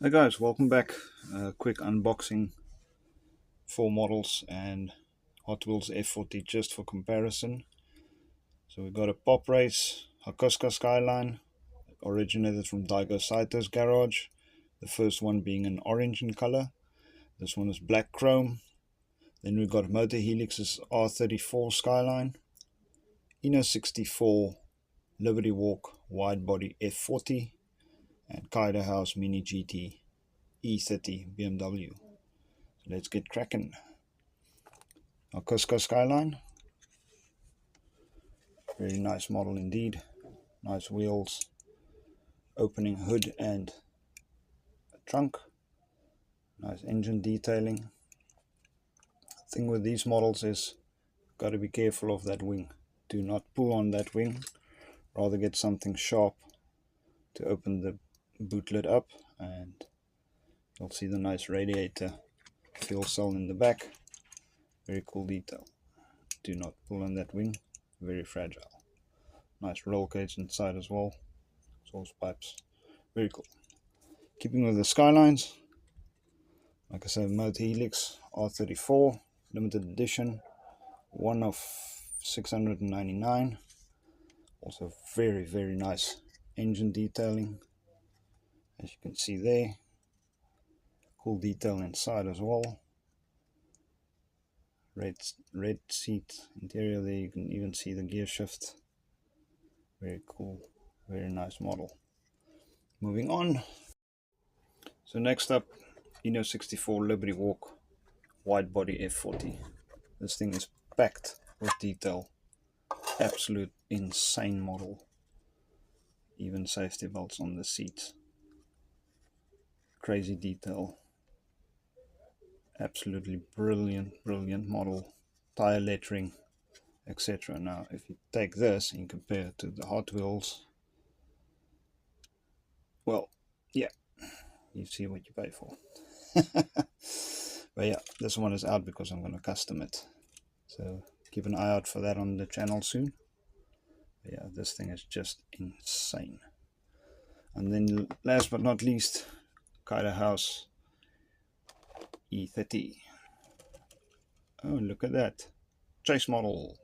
Hi guys, welcome back. Quick unboxing, 4 models and Hot Wheels F40 just for comparison. So we got a Poprace Hakosuka Skyline, originated from Daigo Saito's garage. The first one being an orange in color. This one is black chrome. Then we got MotorHelix's R34 Skyline, E30 Libertywalk wide body F40, and Kaido House Mini GT E30 BMW. So let's get cracking. Hakosuka Skyline, very nice model indeed. Nice wheels, opening hood and trunk, nice engine detailing. Thing with these models is got to be careful of that wing. Do not pull on that wing, rather get something sharp to open the boot lid up, and you'll see the nice radiator fuel cell in the back. Very cool detail. Do not pull on that wing, very fragile. Nice roll cage inside as well, exhaust pipes, very cool. Keeping with the Skylines, like I said, MotorHelix R34 limited edition, one of 699. Also very nice engine detailing, as you can see there. Cool detail inside as well. Red seat interior there, you can even see the gear shift. Very cool, very nice model. Moving on. So next up, E64 Libertywalk wide body F40. This thing is packed with detail. Absolute insane model. Even safety belts on the seats. Crazy detail. Absolutely brilliant model. Tire lettering, etc. Now if you take this and compare it to the Hot Wheels, well, yeah, you see what you pay for. But yeah, this one is out because I'm going to custom it, so keep an eye out for that on the channel soon. But yeah, this thing is just insane. And then last but not least, Kaido House E30. Oh, look at that. Chase model.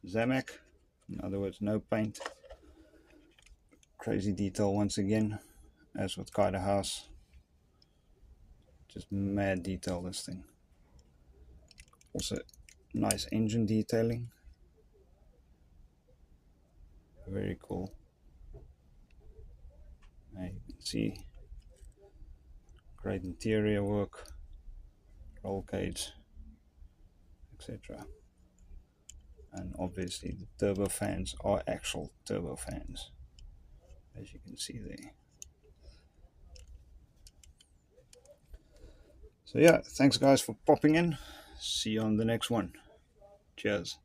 Zamak, in other words, no paint. Crazy detail once again, as with Kaido House. Just mad detail, this thing. Also, nice engine detailing. Very cool. Now you can see great interior work, roll cage, etc. And obviously the turbo fans are actual turbo fans, as you can see there. So yeah, thanks guys for popping in. See you on the next one. Cheers.